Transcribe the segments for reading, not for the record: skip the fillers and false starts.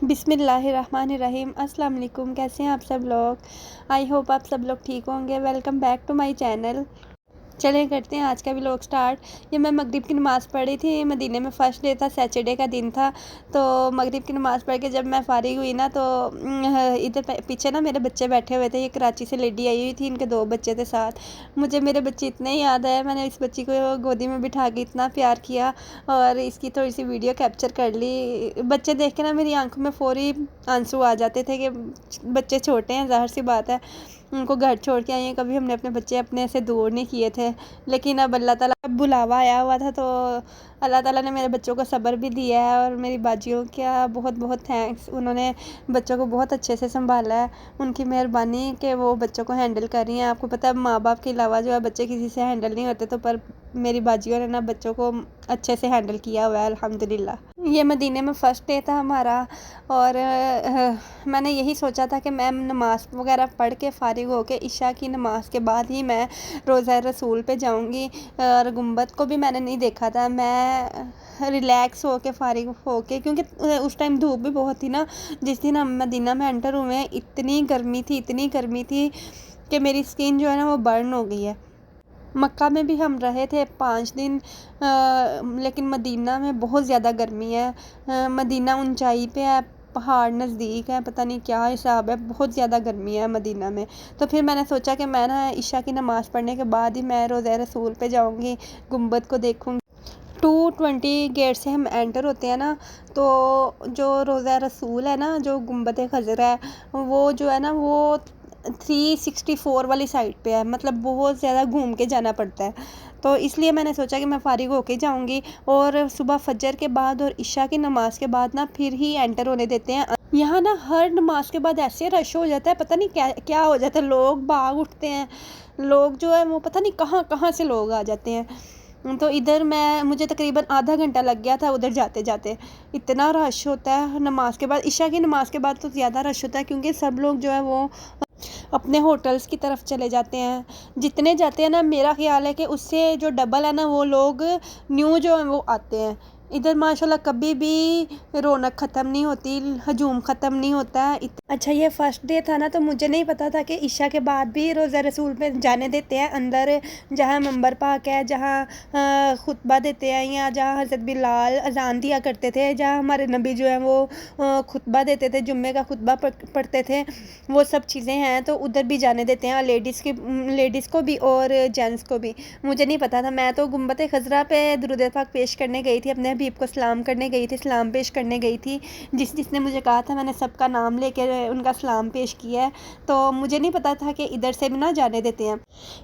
بسم اللہ الرحمن الرحیم۔ السلام علیکم، کیسے ہیں آپ سب لوگ؟ آئی ہوپ آپ سب لوگ ٹھیک ہوں گے۔ Welcome back to my channel. چلیں کرتے ہیں آج کا ولاگ سٹارٹ۔ یہ میں مغرب کی نماز پڑھی تھی مدینے میں، فرسٹ ڈے تھا، سیٹرڈے کا دن تھا۔ تو مغرب کی نماز پڑھ کے جب میں فارغ ہوئی نا تو ادھر پیچھے نا میرے بچے بیٹھے ہوئے تھے۔ یہ کراچی سے لیڈی آئی ہوئی تھی، ان کے 2 بچے تھے ساتھ۔ مجھے میرے بچے اتنے یاد آئے، میں نے اس بچی کو گودی میں بٹھا کے اتنا پیار کیا اور اس کی تھوڑی سی ویڈیو کیپچر کر لی۔ بچے دیکھ کے نا میری آنکھوں میں فوری آنسو آ جاتے تھے کہ بچے چھوٹے ہیں، ظاہر سی بات ہے، ان کو گھر چھوڑ کے آئی ہیں، کبھی ہم نے اپنے بچے اپنے سے دور نہیں کیے تھے۔ لیکن اب اللہ تعالیٰ کا بلاوا آیا ہوا تھا تو اللہ تعالیٰ نے میرے بچوں کو صبر بھی دیا ہے، اور میری باجیوں کا بہت بہت تھینکس، انہوں نے بچوں کو بہت اچھے سے سنبھالا ہے۔ ان کی مہربانی کہ وہ بچوں کو ہینڈل کر رہی ہیں۔ آپ کو پتہ ہے ماں باپ کے علاوہ جو ہے بچے کسی سے ہینڈل نہیں ہوتے، تو پر میری باجیوں نے نا بچوں کو اچھے سے ہینڈل کیا ہوا ہے الحمدللہ۔ یہ مدینے میں فرسٹ ڈے تھا ہمارا، اور میں نے یہی سوچا تھا کہ میں نماز وغیرہ پڑھ کے فارغ ہو کے عشاء کی نماز کے بعد ہی میں روضہ رسول پہ جاؤں گی، اور گنبد کو بھی میں نے نہیں دیکھا تھا۔ میں ریلیکس ہو کے فارغ ہو کے، کیونکہ اس ٹائم دھوپ بھی بہت تھی نا، جس دن ہم مدینہ میں انٹر ہوئے ہیں اتنی گرمی تھی کہ میری اسکن جو ہے نا وہ برن ہو گئی ہے۔ مکہ میں بھی ہم رہے تھے 5 دن، لیکن مدینہ میں بہت زیادہ گرمی ہے۔ مدینہ اونچائی پہ ہے، پہاڑ نزدیک ہے، پتہ نہیں کیا حساب ہے، بہت زیادہ گرمی ہے مدینہ میں۔ تو پھر میں نے سوچا کہ میں نا عشاء کی نماز پڑھنے کے بعد ہی میں روضہ رسول پہ جاؤں گی، گنبد کو دیکھوں گی۔ 220 گیٹ سے ہم انٹر ہوتے ہیں نا، تو جو روضہ رسول ہے نا، جو گنبد خضرا ہے، وہ جو ہے نا وہ 364 والی سائڈ پہ ہے، مطلب بہت زیادہ گھوم کے جانا پڑتا ہے۔ تو اس لیے میں نے سوچا کہ میں فارغ ہو کے جاؤں گی، اور صبح فجر کے بعد اور عشاء کی نماز کے بعد نا پھر ہی انٹر ہونے دیتے ہیں۔ یہاں نا ہر نماز کے بعد ایسے رش ہو جاتا ہے، پتہ نہیں کیا ہو جاتا ہے، لوگ بھاگ اٹھتے ہیں، لوگ جو ہے وہ پتہ نہیں کہاں سے لوگ آ جاتے ہیں۔ تو ادھر مجھے تقریباً آدھا گھنٹہ لگ گیا تھا ادھر جاتے جاتے، اتنا رش ہوتا ہے نماز کے بعد۔ عشاء کی نماز کے بعد تو زیادہ رش ہوتا ہے، کیونکہ سب لوگ جو ہے وہ اپنے ہوٹلز کی طرف چلے جاتے ہیں۔ جتنے جاتے ہیں نا، میرا خیال ہے کہ اس سے جو ڈبل ہے نا، وہ لوگ نیو جو ہیں وہ آتے ہیں ادھر۔ ماشاءاللہ کبھی بھی رونق ختم نہیں ہوتی، ہجوم ختم نہیں ہوتا ہے۔ اچھا، یہ فرسٹ ڈے تھا نا، تو مجھے نہیں پتا تھا کہ عشاء کے بعد بھی روضہ رسول پہ جانے دیتے ہیں اندر، جہاں منبر پاک ہے، جہاں خطبہ دیتے ہیں، یا جہاں حضرت بلال اذان دیا کرتے تھے، جہاں ہمارے نبی جو ہیں وہ خطبہ دیتے تھے، جمعے کا خطبہ پڑھتے تھے، وہ سب چیزیں ہیں، تو ادھر بھی جانے دیتے ہیں لیڈیز کو بھی اور جینٹس کو بھی۔ مجھے نہیں پتا تھا، میں تو گنبد خضرا پہ درود پاک پیش کرنے گئی تھی، اپنے حبیب کو سلام کرنے گئی تھی، سلام پیش کرنے گئی تھی۔ جس نے مجھے کہا تھا میں نے سب کا نام لے کے ان کا سلام پیش کیا ہے، تو مجھے نہیں پتا تھا کہ ادھر سے بھی نہ جانے دیتے ہیں۔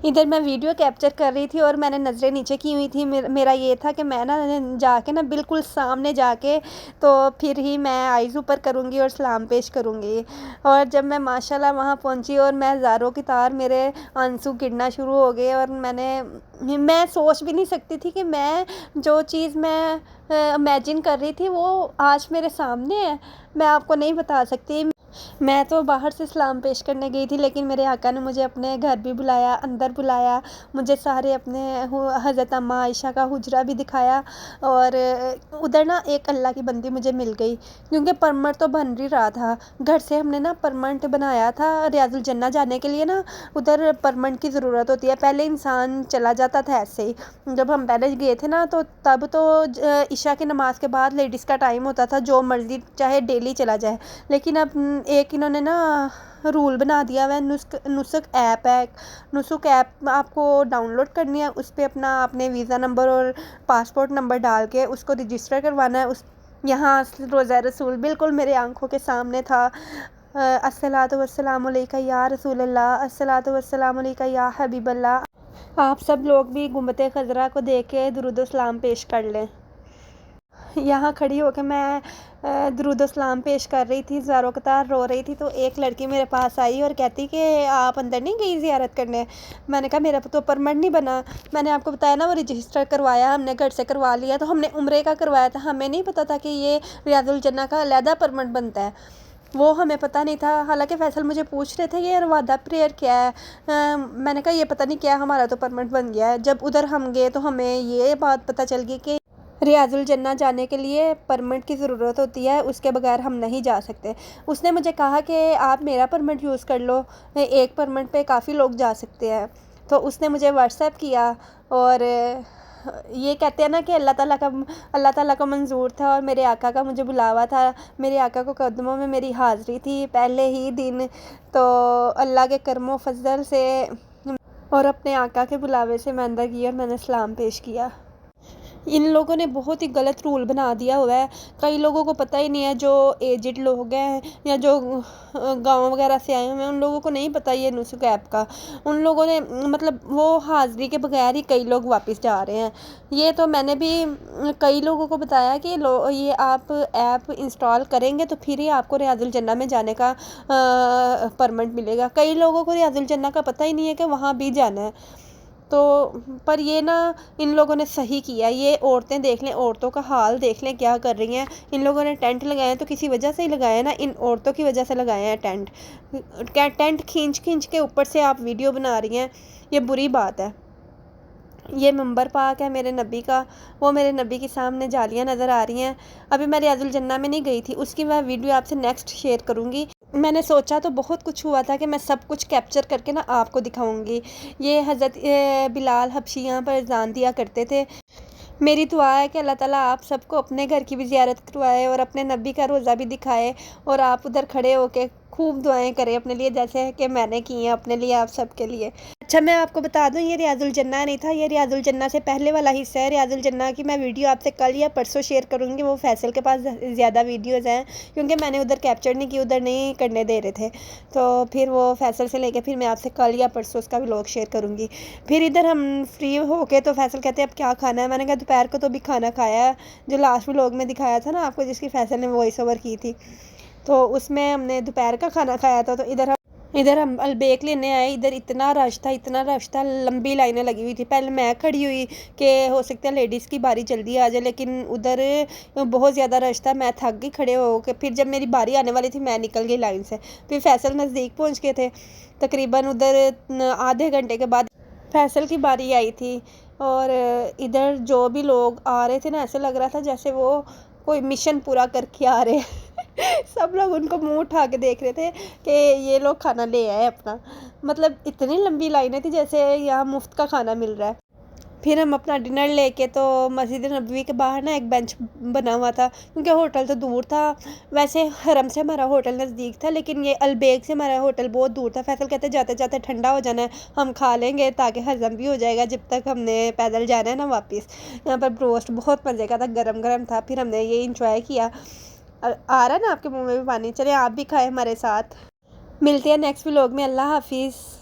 ادھر میں ویڈیو کیپچر کر رہی تھی اور میں نے نظریں نیچے کی ہوئی تھی، میرا یہ تھا کہ میں نا جا کے نا بالکل سامنے جا کے تو پھر ہی میں آئیز اوپر کروں گی اور سلام پیش کروں گی۔ اور جب میں ماشاءاللہ وہاں پہنچی اور میں زاروں کی طرح میرے آنسو گرنا شروع ہو گئے، اور میں سوچ بھی نہیں سکتی تھی کہ میں جو چیز میں امیجن کر رہی تھی وہ آج میرے سامنے ہے، میں آپ کو نہیں بتا سکتی۔ میں تو باہر سے سلام پیش کرنے گئی تھی، لیکن میرے آقا نے مجھے اپنے گھر بھی بلایا، اندر بلایا، مجھے سارے اپنے حضرت اماں عائشہ کا حجرہ بھی دکھایا، اور ادھر نا ایک اللہ کی بندی مجھے مل گئی، کیونکہ پرمٹ تو بن ہی رہا تھا گھر سے، ہم نے نا پرمنٹ بنایا تھا ریاض الجنہ جانے کے لیے نا، ادھر پرمنٹ کی ضرورت ہوتی ہے، پہلے انسان چلا جاتا تھا ایسے ہی، جب ہم پہلے گئے تھے نا تو تب تو عشاء کی نماز کے بعد لیڈیز کا ٹائم ہوتا تھا، جو مرضی چاہے ڈیلی چلا جائے، لیکن اب ایک انہوں نے نا رول بنا دیا ہوا ہے، نسک ایپ آپ کو ڈاؤن لوڈ کرنی ہے، اس پہ آپ نے ویزا نمبر اور پاسپورٹ نمبر ڈال کے اس کو رجسٹر کروانا ہے۔ یہاں روضہ رسول بالکل میرے آنکھوں کے سامنے تھا۔ الصلاۃ والسلام علیکہ یا رسول اللہ، الصلاۃ والسلام علیکہ یا حبیب اللہ۔ آپ سب لوگ بھی گنبد خضرا کو دیکھ کے درود و سلام پیش کر لیں۔ یہاں کھڑی ہو کے میں درود و سلام پیش کر رہی تھی، زاروں قطار رو رہی تھی، تو ایک لڑکی میرے پاس آئی اور کہتی کہ آپ اندر نہیں گئی زیارت کرنے؟ میں نے کہا میرا تو پرمٹ نہیں بنا، میں نے آپ کو بتایا نا وہ رجسٹر کروایا، ہم نے گھر سے کروا لیا، تو ہم نے عمرے کا کروایا تھا، ہمیں نہیں پتا تھا کہ یہ ریاض الجنہ کا علیحدہ پرمٹ بنتا ہے، وہ ہمیں پتہ نہیں تھا۔ حالانکہ فیصل مجھے پوچھ رہے تھے یہ روادہ پریئر کیا ہے، میں نے کہا یہ پتہ نہیں کیا، ہمارا تو پرمٹ بن گیا ہے۔ جب ادھر ہم گئے تو ہمیں یہ بات پتہ چل گئی کہ ریاض الجنہ جانے کے لیے پرمٹ کی ضرورت ہوتی ہے، اس کے بغیر ہم نہیں جا سکتے۔ اس نے مجھے کہا کہ آپ میرا پرمٹ یوز کر لو، ایک پرمٹ پہ کافی لوگ جا سکتے ہیں۔ تو اس نے مجھے واٹس ایپ کیا، اور یہ کہتے ہیں نا کہ اللہ تعالیٰ کا منظور تھا اور میرے آقا کا مجھے بلاوا تھا، میرے آقا کو قدموں میں میری حاضری تھی پہلے ہی دن۔ تو اللہ کے کرم و فضل سے اور اپنے آقا کے بلاوے سے میں اندر گئی اور میں نے سلام پیش کیا۔ ان لوگوں نے بہت ہی غلط رول بنا دیا ہوا ہے، کئی لوگوں کو پتہ ہی نہیں ہے، جو ایجڈ لوگ ہیں یا جو گاؤں وغیرہ سے آئے ہوئے ہیں، ان لوگوں کو نہیں پتہ یہ نسخ ایپ کا۔ ان لوگوں نے مطلب وہ حاضری کے بغیر ہی کئی لوگ واپس جا رہے ہیں۔ یہ تو میں نے بھی کئی لوگوں کو بتایا کہ یہ آپ ایپ انسٹال کریں گے تو پھر ہی آپ کو ریاض الجنہ میں جانے کا پرمٹ ملے گا۔ کئی لوگوں کو ریاض الجنہ کا پتہ ہی نہیں ہے کہ وہاں بھی جانا ہے۔ تو پر یہ نا ان لوگوں نے صحیح کیا۔ یہ عورتیں دیکھ لیں، عورتوں کا حال دیکھ لیں کیا کر رہی ہیں۔ ان لوگوں نے ٹینٹ لگائے ہیں تو کسی وجہ سے ہی لگائے ہیں نا، ان عورتوں کی وجہ سے لگائے ہیں ٹینٹ کھینچ کے اوپر سے آپ ویڈیو بنا رہی ہیں، یہ بری بات ہے۔ یہ منبر پاک ہے میرے نبی کا، وہ میرے نبی کے سامنے جالیاں نظر آ رہی ہیں۔ ابھی میں ریاض الجنہ میں نہیں گئی تھی، اس کی میں ویڈیو آپ سے نیکسٹ شیئر کروں گی۔ میں نے سوچا تو بہت کچھ ہوا تھا کہ میں سب کچھ کیپچر کر کے نا آپ کو دکھاؤں گی۔ یہ حضرت بلال حبشی یہاں پر اذان دیا کرتے تھے۔ میری دعا ہے کہ اللہ تعالیٰ آپ سب کو اپنے گھر کی بھی زیارت کروائے اور اپنے نبی کا روزہ بھی دکھائے، اور آپ ادھر کھڑے ہو کے خوب دعائیں کریں اپنے لیے، جیسے کہ میں نے کی ہیں اپنے لیے، آپ سب کے لیے۔ اچھا میں آپ کو بتا دوں، یہ ریاض الجنہ نہیں تھا، یہ ریاض الجنہ سے پہلے والا حصہ ہے۔ ریاض الجنہ کی میں ویڈیو آپ سے کل یا پرسوں شیئر کروں گی، وہ فیصل کے پاس زیادہ ویڈیوز ہیں کیونکہ میں نے ادھر کیپچر نہیں کی، ادھر نہیں کرنے دے رہے تھے، تو پھر وہ فیصل سے لے کے پھر میں آپ سے کل یا پرسوں اس کا ولاگ شیئر کروں گی۔ پھر ادھر ہم فری ہو کے تو فیصل کہتے ہیں اب کیا کھانا ہے، میں نے کہا دوپہر کو تو بھی کھانا کھایا ہے، جو لاسٹ ولاگ میں دکھایا تھا نا آپ کو، جس کی فیصل نے وائس اوور کی تھی، تو اس میں ہم نے دوپہر کا کھانا کھایا تھا۔ تو ادھر ہم البیک لینے آئے، ادھر اتنا رش تھا، لمبی لائنیں لگی ہوئی تھی۔ پہلے میں کھڑی ہوئی کہ ہو سکتا ہے لیڈیز کی باری جلدی آ جائے، لیکن ادھر بہت زیادہ رش تھا، میں تھک گئی کھڑے ہو کے۔ پھر جب میری باری آنے والی تھی میں نکل گئی لائن سے، پھر فیصل نزدیک پہنچ گئے تھے، تقریباً ادھر آدھے گھنٹے کے بعد فیصل کی باری آئی تھی۔ اور ادھر جو بھی لوگ آ رہے تھے نا، ایسے لگ رہا تھا جیسے وہ کوئی مشن پورا کر کے آ رہے ہیں سب لوگ ان کو منہ اٹھا کے دیکھ رہے تھے کہ یہ لوگ کھانا لے آئے اپنا، مطلب اتنی لمبی لائنیں تھی جیسے یہاں مفت کا کھانا مل رہا ہے۔ پھر ہم اپنا ڈنر لے کے تو مسجد نبوی کے باہر نا ایک بینچ بنا ہوا تھا، کیونکہ ہوٹل تو دور تھا، ویسے حرم سے ہمارا ہوٹل نزدیک تھا لیکن یہ البیگ سے ہمارا ہوٹل بہت دور تھا۔ فیصل کہتے جاتے جاتے ٹھنڈا ہو جانا ہے، ہم کھا لیں گے تاکہ ہضم بھی ہو جائے گا جب تک ہم نے پیدل جانا ہے نا واپس۔ یہاں پر بروسٹ بہت مزے کا تھا، گرم گرم تھا، پھر ہم نے یہ انجوائے کیا۔ آ رہا ہے نا آپ کے منہ میں بھی پانی، چلیں آپ بھی کھائیں ہمارے ساتھ۔ ملتے ہیں نیکسٹ ولاگ میں، اللہ حافظ۔